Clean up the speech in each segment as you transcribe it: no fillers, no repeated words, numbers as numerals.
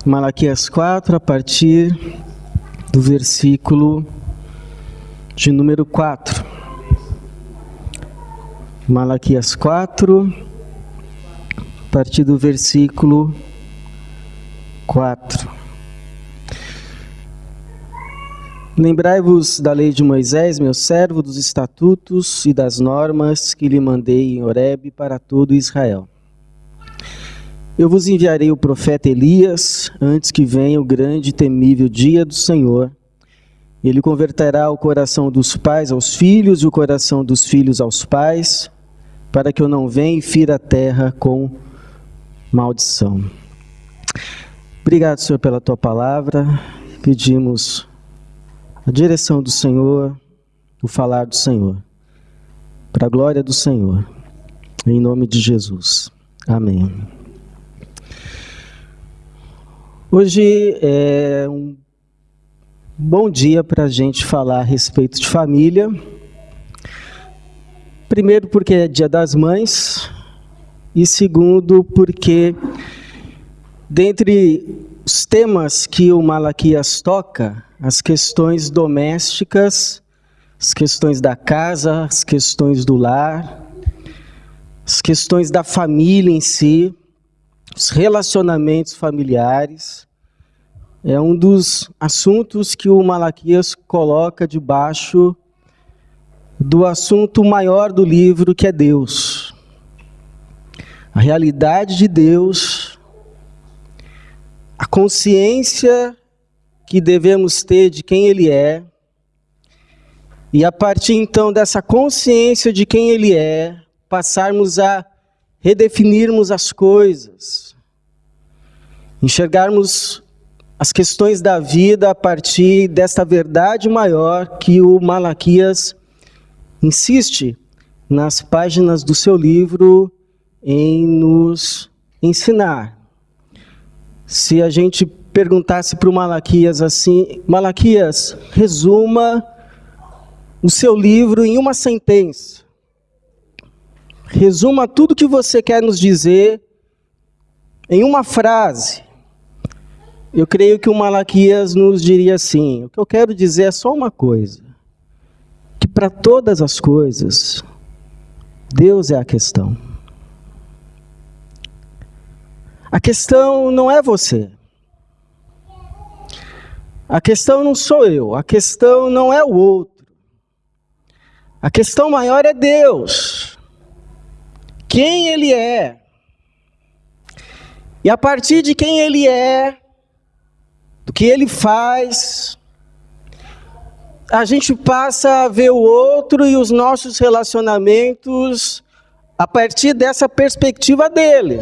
Malaquias 4, a partir do versículo de número 4. Malaquias 4, a partir do versículo 4. Lembrai-vos da lei de Moisés, meu servo, dos estatutos e das normas que lhe mandei em Horebe para todo Israel. Eu vos enviarei o profeta Elias, antes que venha o grande e temível dia do Senhor. Ele converterá o coração dos pais aos filhos e o coração dos filhos aos pais, para que eu não venha e fira a terra com maldição. Obrigado, Senhor, pela tua palavra. Pedimos a direção do Senhor, o falar do Senhor, para a glória do Senhor, em nome de Jesus. Amém. Hoje é um bom dia para a gente falar a respeito de família. Primeiro, porque é Dia das Mães, e segundo, porque dentre os temas que o Malaquias toca, as questões domésticas, as questões da casa, as questões do lar, as questões da família em si, os relacionamentos familiares, é um dos assuntos que o Malaquias coloca debaixo do assunto maior do livro, que é Deus. A realidade de Deus, a consciência que devemos ter de quem Ele é, e a partir então dessa consciência de quem Ele é, passarmos a redefinirmos as coisas, enxergarmos as questões da vida a partir desta verdade maior que o Malaquias insiste nas páginas do seu livro em nos ensinar. Se a gente perguntasse para o Malaquias assim: Malaquias, resuma o seu livro em uma sentença. Resuma tudo que você quer nos dizer em uma frase. Eu creio que o Malaquias nos diria assim: o que eu quero dizer é só uma coisa, que para todas as coisas, Deus é a questão. A questão não é você. A questão não sou eu. A questão não é o outro. A questão maior é Deus. Quem Ele é. E a partir de quem Ele é, do que Ele faz, a gente passa a ver o outro e os nossos relacionamentos a partir dessa perspectiva dele.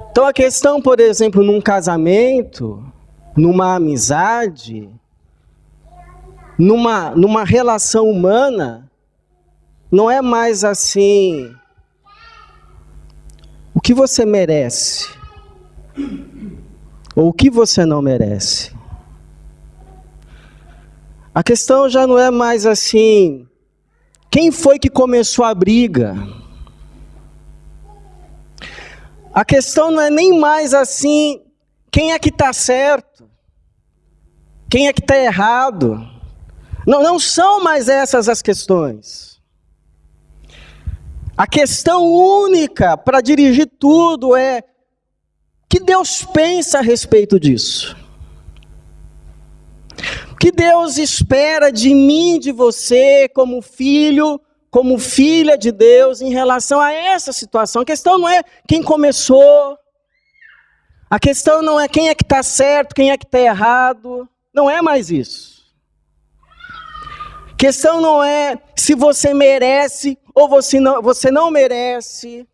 Então a questão, por exemplo, num casamento, numa amizade, numa relação humana, não é mais assim: o que você merece, ou o que você não merece. A questão já não é mais assim: quem foi que começou a briga? A questão não é nem mais assim: quem é que está certo? Quem é que está errado? Não são mais essas as questões. A questão única para dirigir tudo é: o que Deus pensa a respeito disso? O que Deus espera de mim, de você, como filho, como filha de Deus, em relação a essa situação? A questão não é quem começou. A questão não é quem é que está certo, quem é que está errado. Não é mais isso. A questão não é se você merece ou você não merece.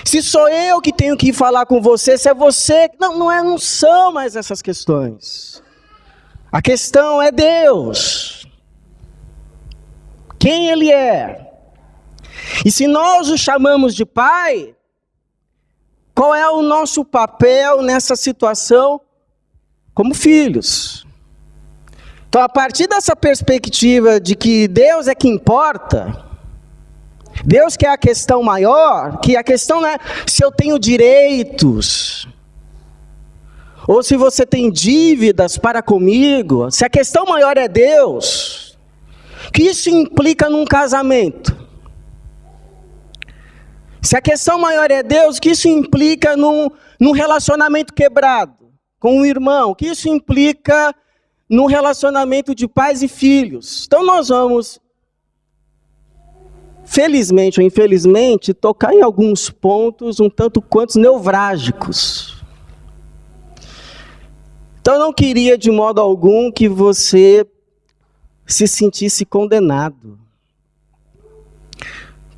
Se sou eu que tenho que ir falar com você, se é você... Não são mais essas questões. A questão é Deus. Quem Ele é. E se nós o chamamos de Pai, qual é o nosso papel nessa situação como filhos? Então, a partir dessa perspectiva de que Deus é que importa, Deus que é a questão maior, que a questão não é se eu tenho direitos, ou se você tem dívidas para comigo, se a questão maior é Deus, o que isso implica num casamento? Se a questão maior é Deus, o que isso implica num relacionamento quebrado com um irmão? O que isso implica num relacionamento de pais e filhos? Então nós vamos, felizmente ou infelizmente, tocar em alguns pontos um tanto quanto nevrálgicos. Então eu não queria de modo algum que você se sentisse condenado.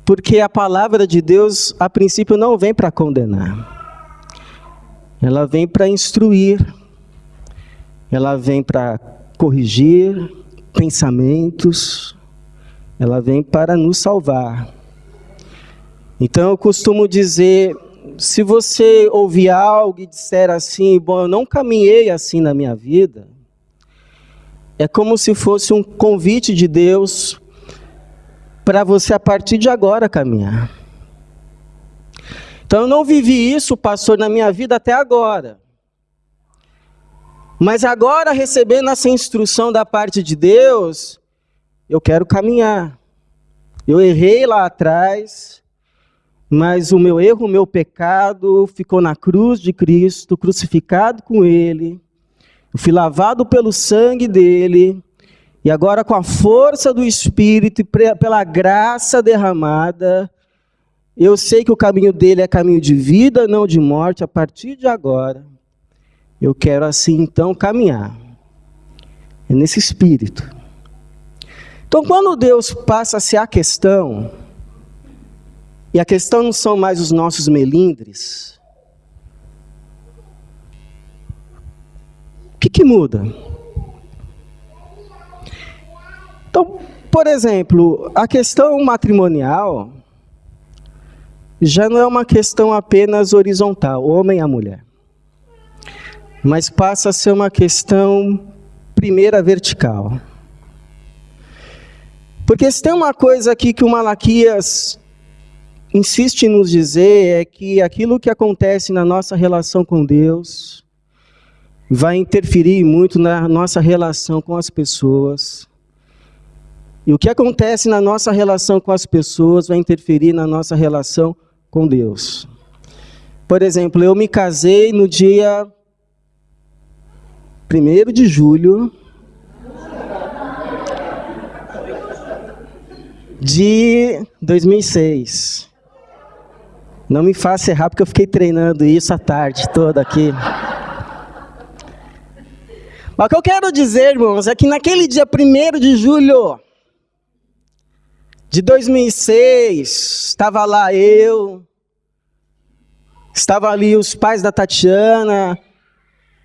Porque a palavra de Deus, a princípio, não vem para condenar. Ela vem para instruir. Ela vem para corrigir pensamentos. Ela vem para nos salvar. Então eu costumo dizer, se você ouvir algo e disser assim, bom, eu não caminhei assim na minha vida, é como se fosse um convite de Deus para você a partir de agora caminhar. Então eu não vivi isso, pastor, na minha vida até agora. Mas agora, recebendo essa instrução da parte de Deus, eu quero caminhar. Eu errei lá atrás, mas o meu erro, o meu pecado ficou na cruz de Cristo, crucificado com Ele. Eu fui lavado pelo sangue dEle. E agora, com a força do Espírito e pela graça derramada, eu sei que o caminho dele é caminho de vida, não de morte. A partir de agora, eu quero assim então caminhar. É nesse espírito. Então, quando Deus passa a ser a questão, e a questão não são mais os nossos melindres, o que muda? Então, por exemplo, a questão matrimonial já não é uma questão apenas horizontal, o homem e a mulher. Mas passa a ser uma questão, primeira, vertical. Porque se tem uma coisa aqui que o Malaquias insiste em nos dizer, é que aquilo que acontece na nossa relação com Deus vai interferir muito na nossa relação com as pessoas. E o que acontece na nossa relação com as pessoas vai interferir na nossa relação com Deus. Por exemplo, eu me casei no dia 1º de julho de 2006. Não me faça errar, porque eu fiquei treinando isso a tarde toda aqui. Mas o que eu quero dizer, irmãos, é que naquele dia 1º de julho de 2006, estava lá eu, estava ali os pais da Tatiana,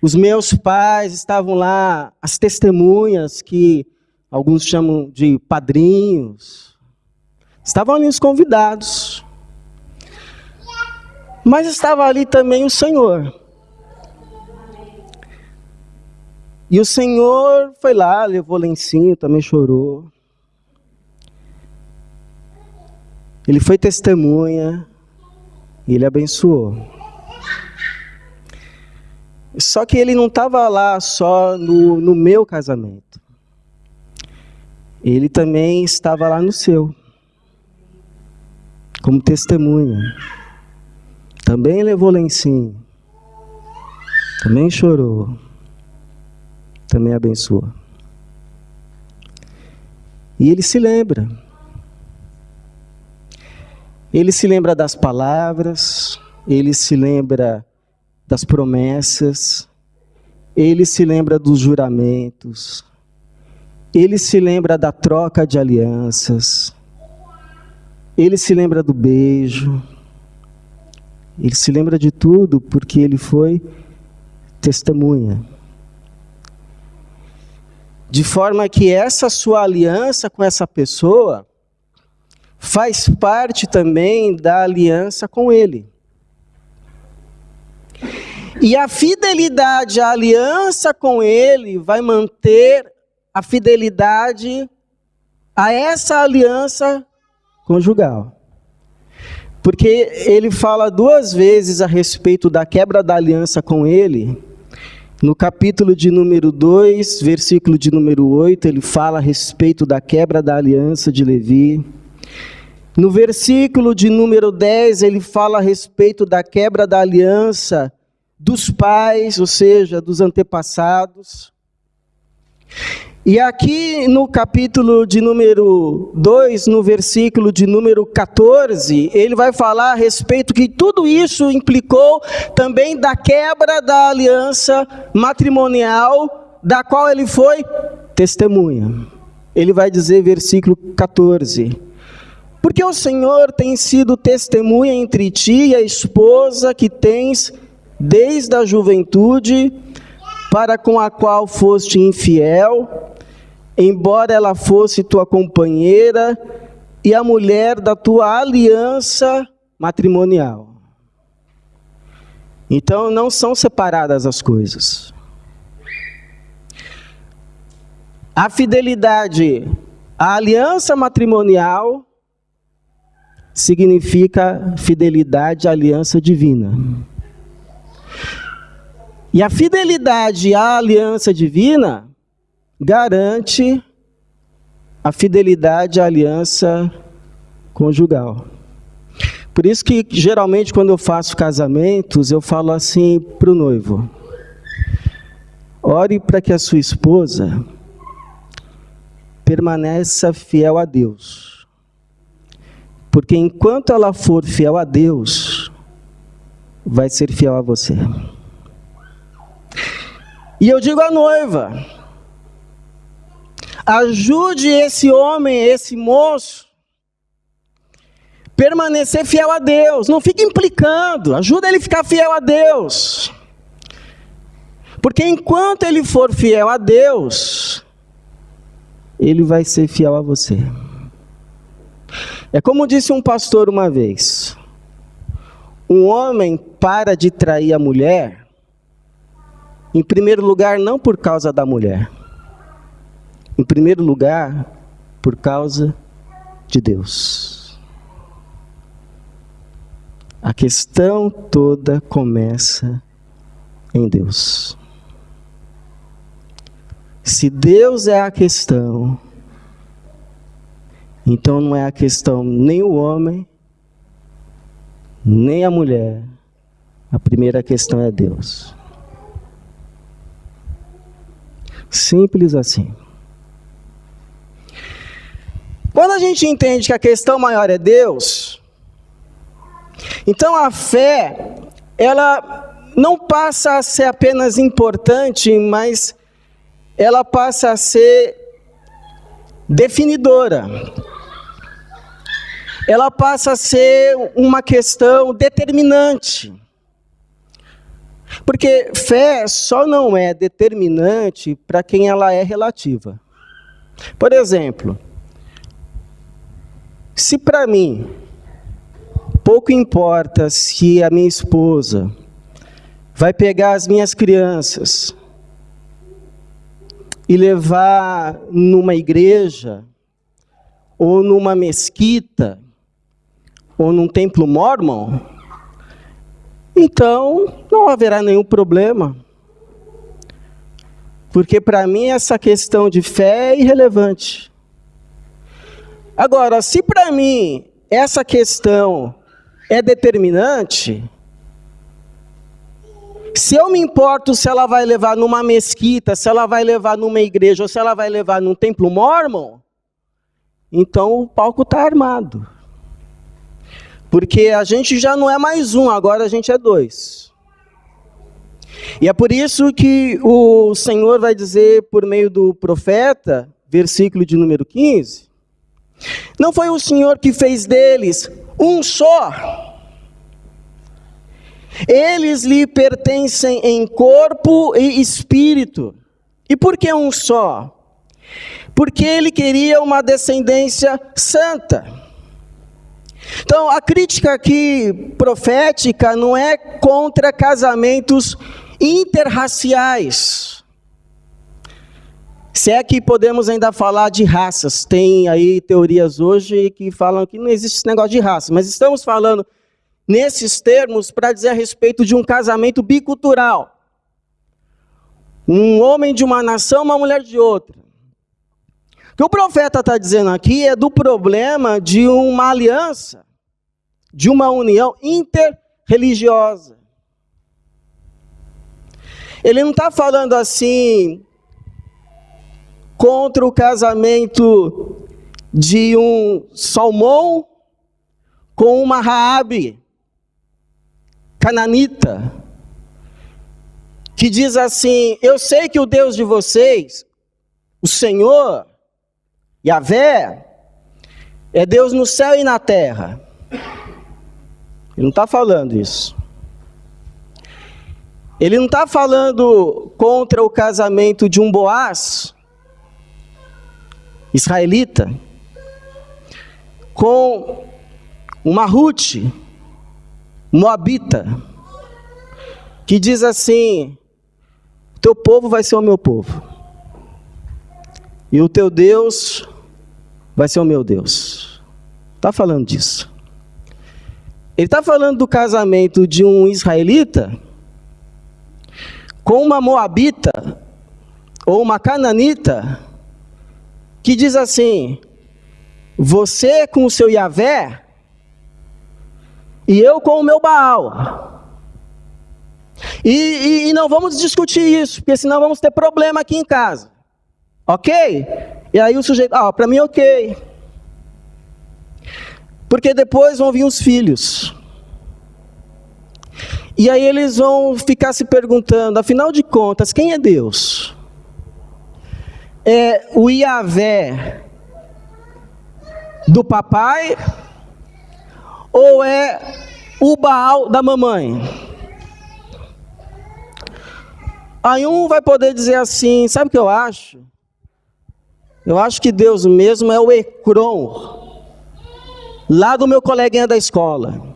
os meus pais, estavam lá as testemunhas, que alguns chamam de padrinhos, estavam ali os convidados. Mas estava ali também o Senhor. E o Senhor foi lá, levou lencinho, também chorou. Ele foi testemunha e ele abençoou. Só que ele não estava lá só no meu casamento. Ele também estava lá no seu, como testemunha. Também levou lencinho, também chorou, também abençoou. E ele se lembra. Ele se lembra das palavras, ele se lembra das promessas, ele se lembra dos juramentos, ele se lembra da troca de alianças, ele se lembra do beijo, ele se lembra de tudo porque ele foi testemunha. De forma que essa sua aliança com essa pessoa faz parte também da aliança com ele. E a fidelidade à aliança com ele vai manter a fidelidade a essa aliança conjugal. Porque ele fala 2 vezes a respeito da quebra da aliança com ele, No capítulo de número 2, versículo de número 8, ele fala a respeito da quebra da aliança de Levi. No versículo de número 10, ele fala a respeito da quebra da aliança dos pais, ou seja, dos antepassados. E aqui no capítulo de número 2, no versículo de número 14, ele vai falar a respeito que tudo isso implicou também da quebra da aliança matrimonial, da qual ele foi testemunha. Ele vai dizer, versículo 14: porque o Senhor tem sido testemunha entre ti e a esposa que tens desde a juventude, para com a qual foste infiel, embora ela fosse tua companheira e a mulher da tua aliança matrimonial. Então não são separadas as coisas. A fidelidade à aliança matrimonial significa fidelidade à aliança divina. E a fidelidade à aliança divina garante a fidelidade à aliança conjugal. Por isso que, geralmente, quando eu faço casamentos, eu falo assim para o noivo: ore para que a sua esposa permaneça fiel a Deus. Porque enquanto ela for fiel a Deus, vai ser fiel a você. E eu digo à noiva: ajude esse homem, esse moço, permanecer fiel a Deus. Não fique implicando, ajuda ele a ficar fiel a Deus. Porque enquanto ele for fiel a Deus, ele vai ser fiel a você. É como disse um pastor uma vez: um homem para de trair a mulher, em primeiro lugar, não por causa da mulher. Em primeiro lugar, por causa de Deus. A questão toda começa em Deus. Se Deus é a questão, então não é a questão nem o homem, nem a mulher. A primeira questão é Deus. Simples assim. Quando a gente entende que a questão maior é Deus, então a fé, ela não passa a ser apenas importante, mas ela passa a ser definidora. Ela passa a ser uma questão determinante. Porque fé só não é determinante para quem ela é relativa. Por exemplo, se para mim pouco importa se a minha esposa vai pegar as minhas crianças e levar numa igreja, ou numa mesquita, ou num templo mórmon, então não haverá nenhum problema. Porque para mim essa questão de fé é irrelevante. Agora, se para mim essa questão é determinante, se eu me importo se ela vai levar numa mesquita, se ela vai levar numa igreja, ou se ela vai levar num templo mórmon, então o palco está armado. Porque a gente já não é mais um, agora a gente é dois. E é por isso que o Senhor vai dizer por meio do profeta, versículo de número 15, não foi o Senhor que fez deles um só. Eles lhe pertencem em corpo e espírito. E por que um só? Porque ele queria uma descendência santa. Então, a crítica aqui profética não é contra casamentos interraciais. Se é que podemos ainda falar de raças. Tem aí teorias hoje que falam que não existe esse negócio de raça. Mas estamos falando nesses termos para dizer a respeito de um casamento bicultural. Um homem de uma nação, uma mulher de outra. O que o profeta está dizendo aqui é do problema de uma aliança, de uma união interreligiosa. Ele não está falando assim contra o casamento de um Salmão com uma Raabe cananita, que diz assim: eu sei que o Deus de vocês, o Senhor, Yahvé, é Deus no céu e na terra. Ele não está falando isso. Ele não está falando contra o casamento de um Boaz, israelita, com uma Ruth, moabita, que diz assim: o teu povo vai ser o meu povo, e o teu Deus vai ser o meu Deus. Está falando disso. Ele está falando do casamento de um israelita com uma moabita ou uma cananita, que diz assim: você com o seu Yahvé e eu com o meu Baal. E não vamos discutir isso, porque senão vamos ter problema aqui em casa. Ok? E aí o sujeito: para mim ok. Porque depois vão vir os filhos. E aí eles vão ficar se perguntando, afinal de contas, quem é Deus? É o Yahvé do papai ou é o Baal da mamãe? Aí um vai poder dizer assim: sabe o que eu acho? Eu acho que Deus mesmo é o Ecrom, lá do meu coleguinha da escola.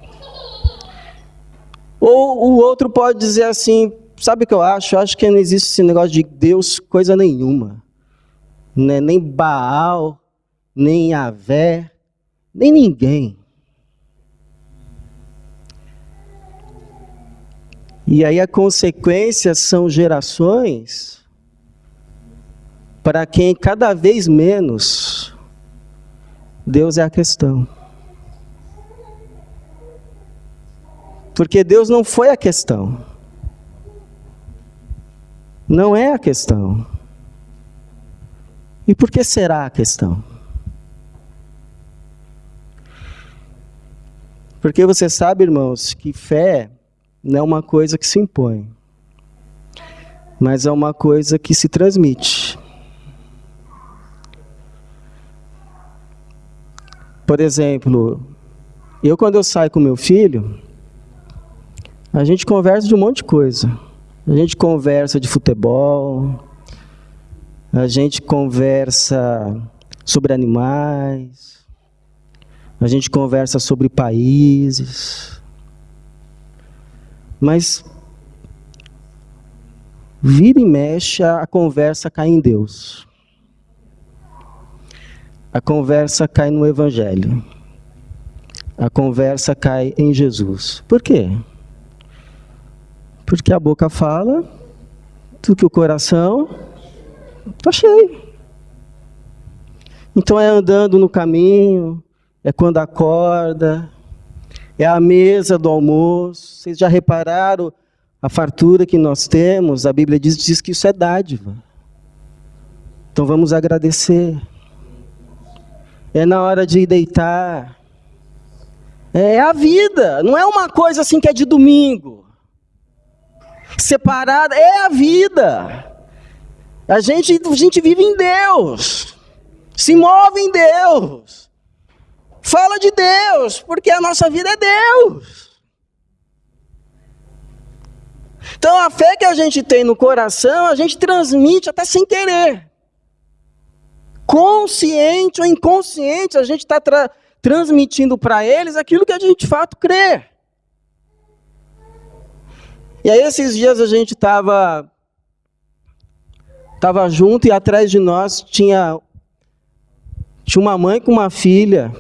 Ou o outro pode dizer assim: sabe o que eu acho? Eu acho que não existe esse negócio de Deus coisa nenhuma. Né? Nem Baal, nem Yahvé, nem ninguém. E aí a consequência são gerações para quem cada vez menos Deus é a questão. Porque Deus não foi a questão. Não é a questão. E por que será a questão? Porque você sabe, irmãos, que fé não é uma coisa que se impõe, mas é uma coisa que se transmite. Por exemplo, quando eu saio com meu filho, a gente conversa de um monte de coisa. A gente conversa de futebol, a gente conversa sobre animais, a gente conversa sobre países. Mas vira e mexe, a conversa cai em Deus. A conversa cai no Evangelho. A conversa cai em Jesus. Por quê? Porque a boca fala do que o coração está cheio. Então é andando no caminho, é quando acorda, é a mesa do almoço. Vocês já repararam a fartura que nós temos? A Bíblia diz que isso é dádiva. Então vamos agradecer. É na hora de ir deitar. É a vida, não é uma coisa assim que é de domingo. Separada, é a vida. A gente vive em Deus. Se move em Deus. Fala de Deus, porque a nossa vida é Deus. Então a fé que a gente tem no coração, a gente transmite até sem querer. Consciente ou inconsciente, a gente está transmitindo para eles aquilo que a gente de fato crê. E aí esses dias a gente estava junto e atrás de nós tinha uma mãe com uma filha.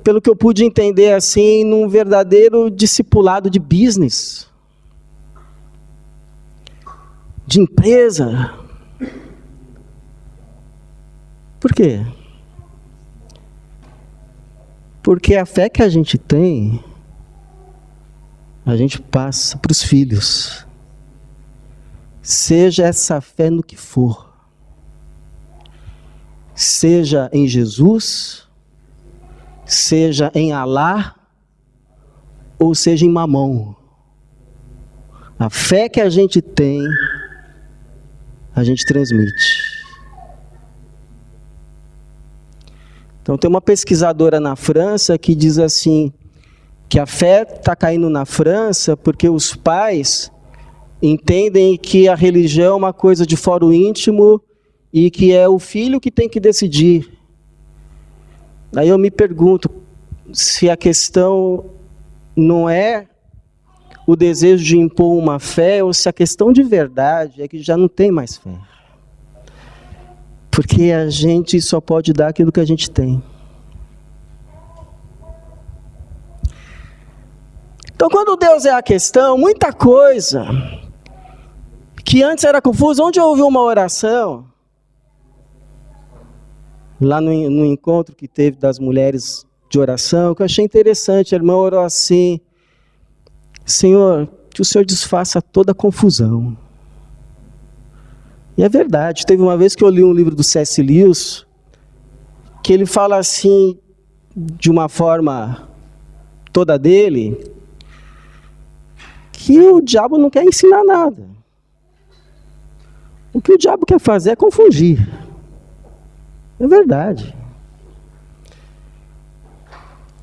Pelo que eu pude entender assim, num verdadeiro discipulado de business. de empresa. Por quê? Porque a fé que a gente tem, a gente passa para os filhos. Seja essa fé no que for. Seja em Jesus, seja em Alá, ou seja em Mamão. A fé que a gente tem, a gente transmite. Então tem uma pesquisadora na França que diz assim, que a fé está caindo na França porque os pais entendem que a religião é uma coisa de foro íntimo e que é o filho que tem que decidir. Aí eu me pergunto se a questão não é o desejo de impor uma fé, ou se a questão de verdade é que já não tem mais fé. Porque a gente só pode dar aquilo que a gente tem. Então, quando Deus é a questão, muita coisa que antes era confusa. Onde eu ouvi uma oração, lá no encontro que teve das mulheres de oração, que eu achei interessante, a irmã orou assim: Senhor, que o Senhor desfaça toda a confusão. E é verdade, teve uma vez que eu li um livro do C.S. Lewis, que ele fala assim, de uma forma toda dele, que o diabo não quer ensinar nada. O que o diabo quer fazer é confundir. É verdade.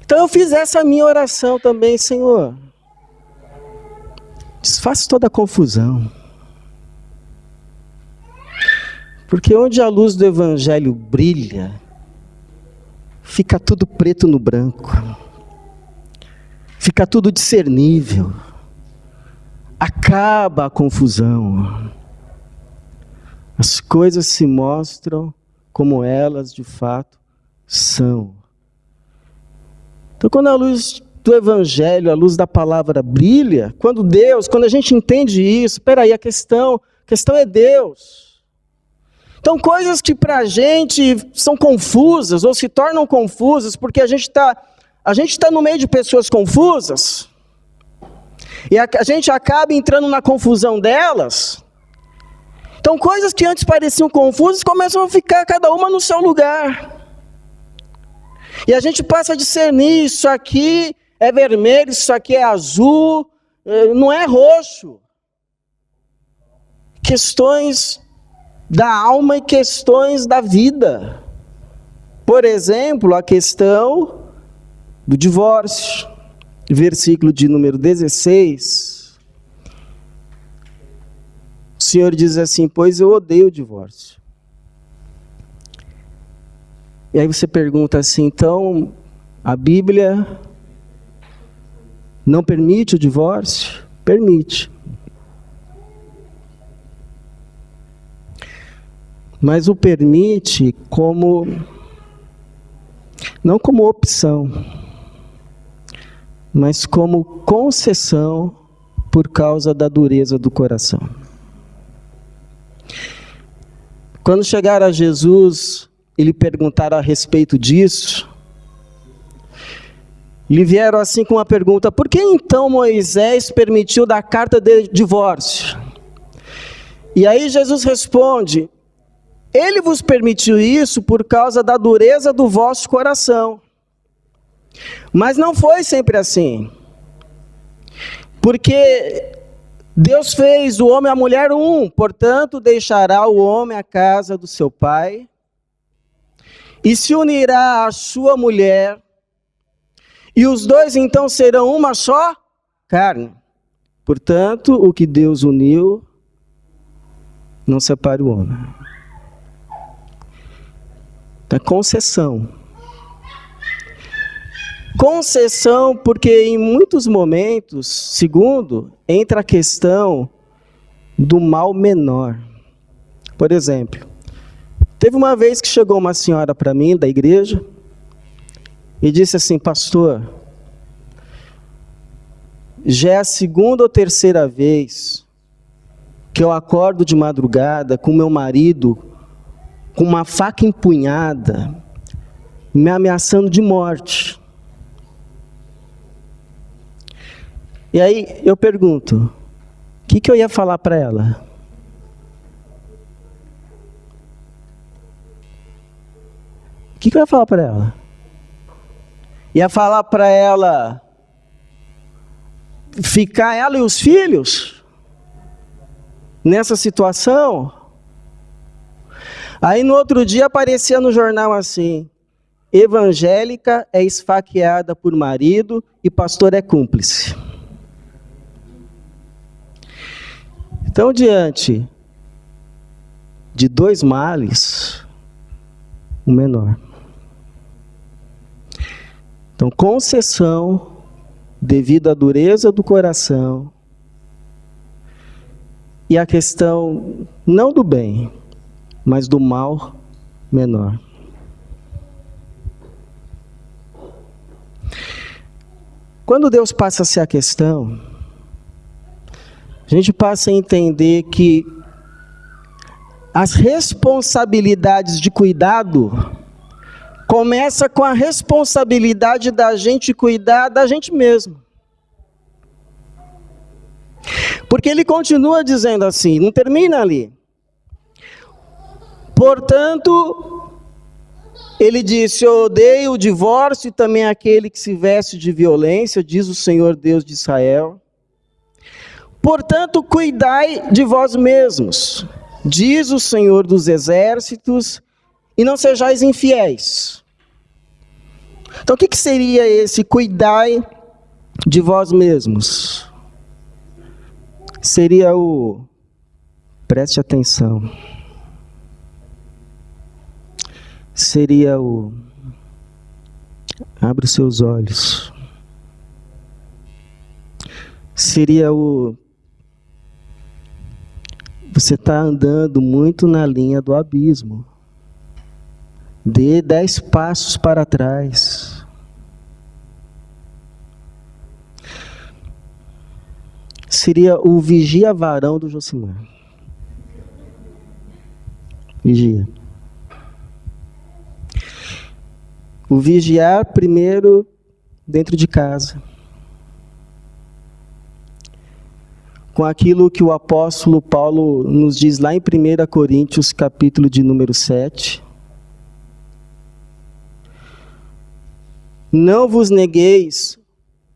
Então eu fiz essa minha oração também, Senhor. Desfaça toda a confusão. Porque onde a luz do Evangelho brilha, fica tudo preto no branco. Fica tudo discernível. Acaba a confusão. As coisas se mostram como elas de fato são. Então, quando a luz do Evangelho, a luz da palavra brilha, quando a gente entende isso, peraí, a questão é Deus. Então, coisas que para a gente são confusas, ou se tornam confusas, porque a gente tá no meio de pessoas confusas, e a gente acaba entrando na confusão delas. Então, coisas que antes pareciam confusas começam a ficar cada uma no seu lugar. E a gente passa a discernir, isso aqui é vermelho, isso aqui é azul, não é roxo. Questões da alma e questões da vida. Por exemplo, a questão do divórcio. Versículo de número 16. O Senhor diz assim: pois eu odeio o divórcio. E aí você pergunta assim, então a Bíblia não permite o divórcio? Permite. Mas o permite não como opção, mas como concessão por causa da dureza do coração. Quando chegaram a Jesus e lhe perguntaram a respeito disso, lhe vieram assim com uma pergunta: por que então Moisés permitiu dar carta de divórcio? E aí Jesus responde: ele vos permitiu isso por causa da dureza do vosso coração. Mas não foi sempre assim. Porque Deus fez o homem e a mulher um, portanto deixará o homem a casa do seu pai e se unirá à sua mulher, e os dois então serão uma só carne. Portanto, o que Deus uniu, não separe o homem. É concessão. Concessão porque em muitos momentos, segundo, entra a questão do mal menor. Por exemplo, teve uma vez que chegou uma senhora para mim, da igreja, e disse assim: pastor, já é a segunda ou terceira vez que eu acordo de madrugada com meu marido com uma faca empunhada, me ameaçando de morte. E aí eu pergunto, o que eu ia falar para ela? O que eu ia falar para ela? Ia falar para ela ficar ela e os filhos nessa situação? Aí no outro dia aparecia no jornal assim: evangélica é esfaqueada por marido e pastor é cúmplice. Então, diante de dois males, o menor. Então, concessão devido à dureza do coração e a questão não do bem, mas do mal menor. Quando Deus passa a ser a questão, a gente passa a entender que as responsabilidades de cuidado começa com a responsabilidade da gente cuidar da gente mesmo. Porque ele continua dizendo assim, não termina ali. Portanto, ele disse: eu odeio o divórcio e também aquele que se veste de violência, diz o Senhor Deus de Israel. Portanto, cuidai de vós mesmos, diz o Senhor dos exércitos, e não sejais infiéis. Então, o que seria esse cuidai de vós mesmos? Seria preste atenção, seria abre os seus olhos, seria você está andando muito na linha do abismo, dê 10 passos para trás. Seria o vigia varão do Josimar. Vigia. O vigiar primeiro dentro de casa. Com aquilo que o apóstolo Paulo nos diz lá em 1 Coríntios, capítulo de número 7. Não vos negueis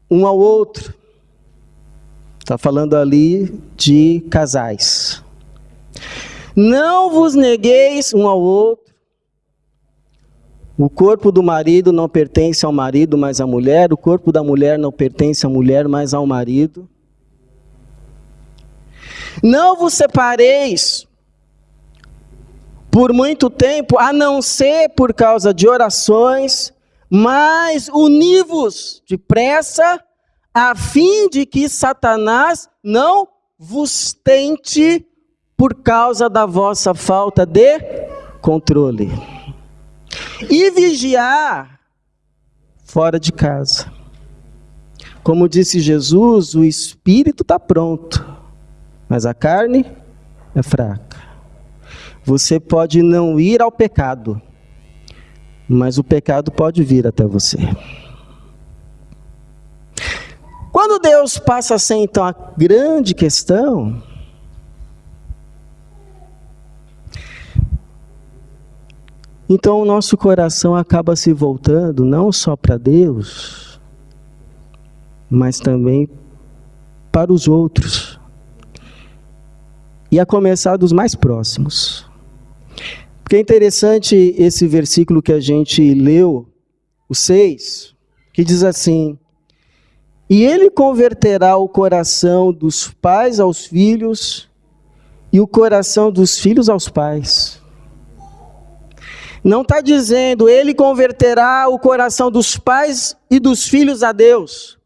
um ao outro. Está falando ali de casais. Não vos negueis um ao outro. O corpo do marido não pertence ao marido, mas à mulher. O corpo da mulher não pertence à mulher, mas ao marido. Não vos separeis por muito tempo, a não ser por causa de orações, mas uni-vos depressa, a fim de que Satanás não vos tente por causa da vossa falta de controle. E vigiar fora de casa. Como disse Jesus, o espírito está pronto, mas a carne é fraca. Você pode não ir ao pecado, mas o pecado pode vir até você. Quando Deus passa a ser, então, a grande questão, então o nosso coração acaba se voltando não só para Deus, mas também para os outros. E a começar dos mais próximos. Porque é interessante esse versículo que a gente leu, o 6, que diz assim: e ele converterá o coração dos pais aos filhos e o coração dos filhos aos pais. Não está dizendo ele converterá o coração dos pais e dos filhos a Deus,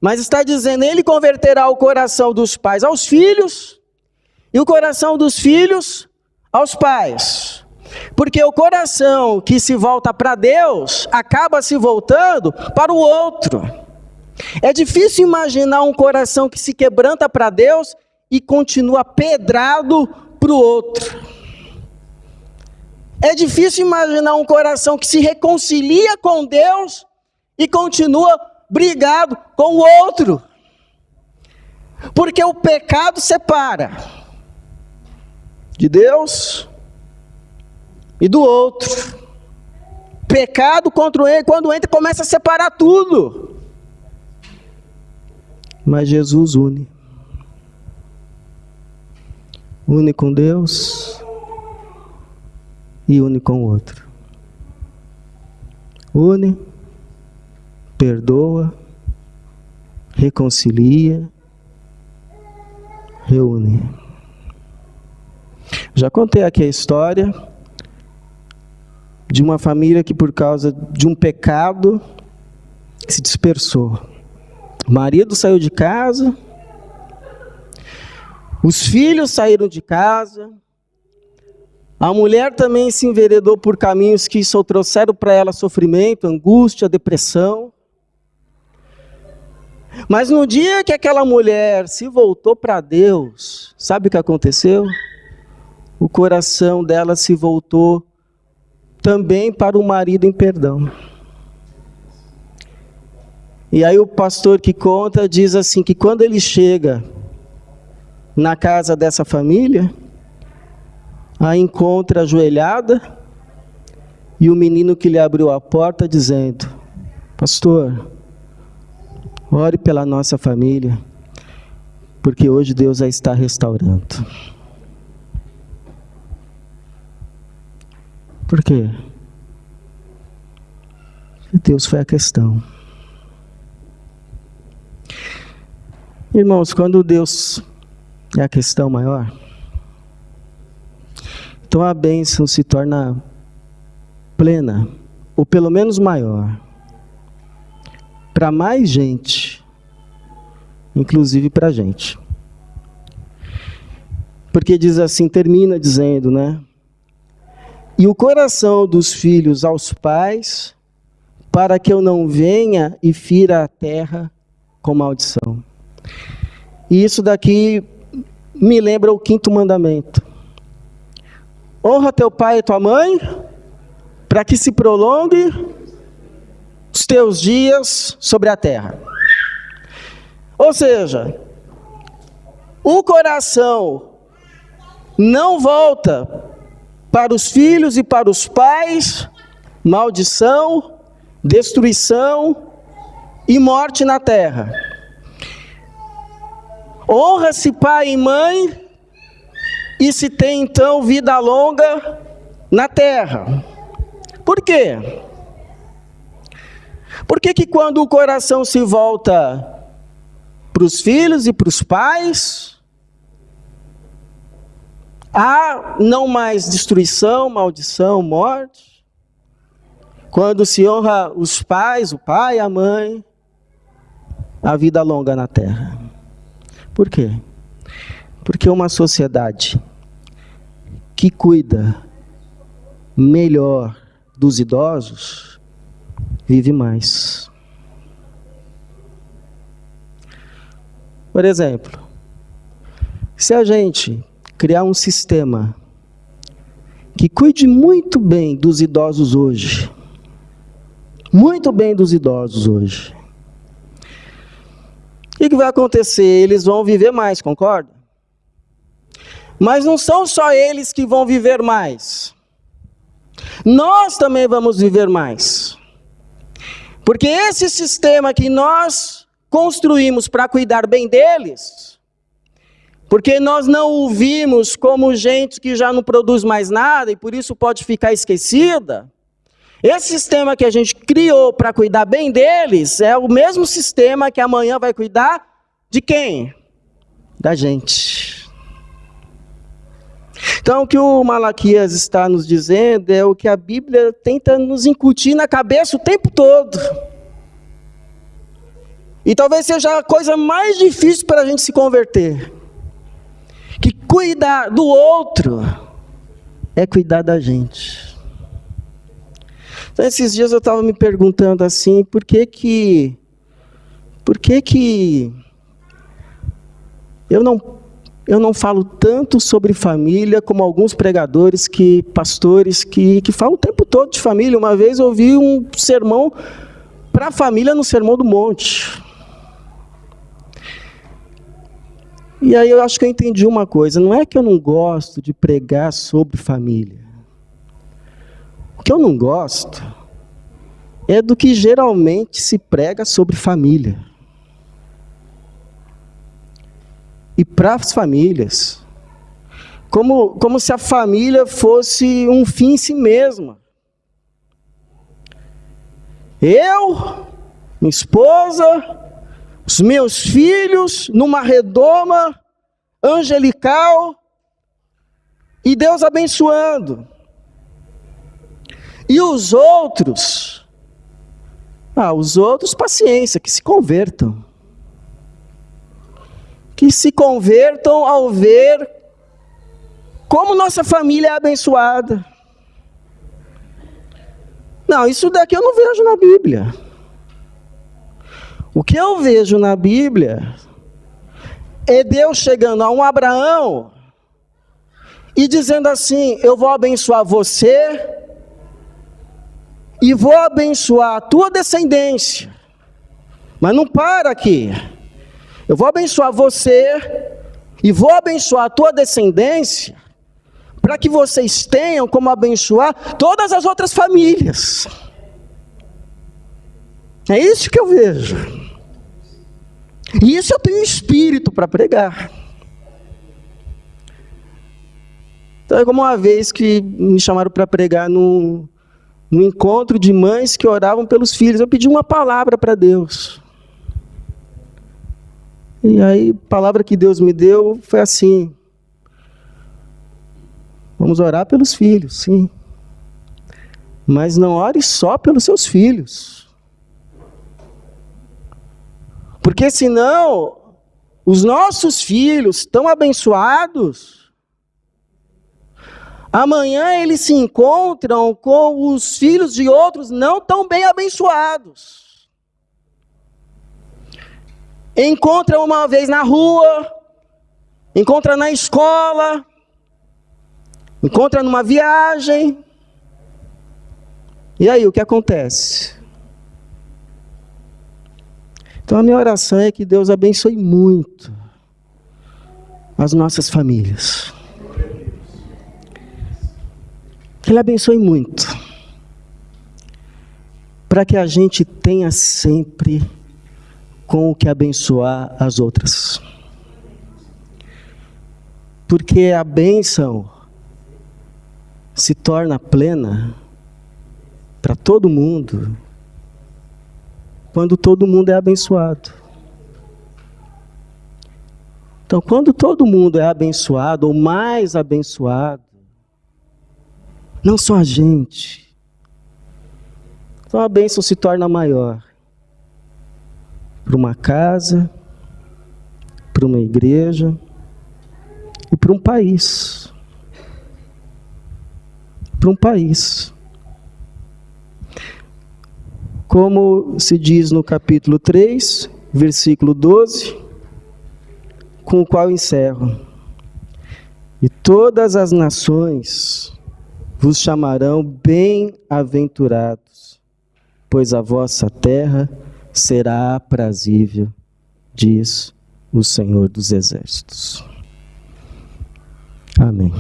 mas está dizendo ele converterá o coração dos pais aos filhos e o coração dos filhos aos pais. Porque o coração que se volta para Deus acaba se voltando para o outro. É difícil imaginar um coração que se quebranta para Deus e continua pedrado para o outro. É difícil imaginar um coração que se reconcilia com Deus e continua brigado com o outro. Porque o pecado separa de Deus e do outro. Pecado quando entra começa a separar tudo. Mas Jesus une. Une com Deus e une com o outro. Une, perdoa, reconcilia, reúne. Já contei aqui a história de uma família que por causa de um pecado se dispersou. O marido saiu de casa, os filhos saíram de casa, a mulher também se enveredou por caminhos que só trouxeram para ela sofrimento, angústia, depressão. Mas no dia que aquela mulher se voltou para Deus, sabe o que aconteceu? O coração dela se voltou também para o marido em perdão. E aí o pastor que conta diz assim, que quando ele chega na casa dessa família, a encontra ajoelhada, e o menino que lhe abriu a porta dizendo: pastor, ore pela nossa família, porque hoje Deus a está restaurando. Por quê? Deus foi a questão. Irmãos, quando Deus é a questão maior, então a bênção se torna plena, ou pelo menos maior, para mais gente, inclusive para a gente. Porque diz assim, termina dizendo, né? E o coração dos filhos aos pais, para que eu não venha e fira a terra com maldição. E isso daqui me lembra o 5º mandamento. Honra teu pai e tua mãe, para que se prolongue os teus dias sobre a terra. Ou seja, o coração não volta para os filhos e para os pais, maldição, destruição e morte na terra. Honra-se pai e mãe, e se tem então vida longa na terra. Por quê? Por que que quando o coração se volta para os filhos e para os pais, há não mais destruição, maldição, morte? Quando se honra os pais, o pai e a mãe, a vida longa na terra. Por quê? Porque uma sociedade que cuida melhor dos idosos vive mais. Por exemplo, se a gente criar um sistema que cuide muito bem dos idosos hoje, muito bem dos idosos hoje, o que vai acontecer? Eles vão viver mais, concorda? Mas não são só eles que vão viver mais. Nós também vamos viver mais. Porque esse sistema que nós construímos para cuidar bem deles, porque nós não o vimos como gente que já não produz mais nada e por isso pode ficar esquecida, esse sistema que a gente criou para cuidar bem deles é o mesmo sistema que amanhã vai cuidar de quem? Da gente. Então o que o Malaquias está nos dizendo é o que a Bíblia tenta nos incutir na cabeça o tempo todo. E talvez seja a coisa mais difícil para a gente se converter. Que cuidar do outro é cuidar da gente. Então, esses dias eu estava me perguntando assim, por que eu não eu não falo tanto sobre família como alguns pregadores, pastores que falam o tempo todo de família. Uma vez eu ouvi um sermão para a família no Sermão do Monte. E aí eu acho que eu entendi uma coisa, não é que eu não gosto de pregar sobre família. O que eu não gosto é do que geralmente se prega sobre família. E para as famílias, como se a família fosse um fim em si mesma. Eu, minha esposa, os meus filhos, numa redoma angelical, e Deus abençoando. E os outros, paciência, que se convertam. Que se convertam ao ver como nossa família é abençoada. Não, isso daqui eu não vejo na Bíblia. O que eu vejo na Bíblia é Deus chegando a um Abraão e dizendo assim: eu vou abençoar você e vou abençoar a tua descendência. Mas não para aqui. Eu vou abençoar você e vou abençoar a tua descendência para que vocês tenham como abençoar todas as outras famílias. É isso que eu vejo. E isso eu tenho espírito para pregar. Então é como uma vez que me chamaram para pregar no encontro de mães que oravam pelos filhos. Eu pedi uma palavra para Deus. E aí, a palavra que Deus me deu foi assim: vamos orar pelos filhos, sim. Mas não ore só pelos seus filhos. Porque senão, os nossos filhos tão abençoados, amanhã eles se encontram com os filhos de outros não tão bem abençoados. Encontra uma vez na rua, encontra na escola, encontra numa viagem. E aí, o que acontece? Então a minha oração é que Deus abençoe muito as nossas famílias. Que Ele abençoe muito. Para que a gente tenha sempre com o que abençoar as outras. Porque a bênção se torna plena para todo mundo quando todo mundo é abençoado. Então, quando todo mundo é abençoado, ou mais abençoado, não só a gente, então a bênção se torna maior. Para uma casa, para uma igreja e para um país. Para um país. Como se diz no capítulo 3, versículo 12, com o qual encerro: e todas as nações vos chamarão bem-aventurados, pois a vossa terra será aprazível, diz o Senhor dos Exércitos. Amém.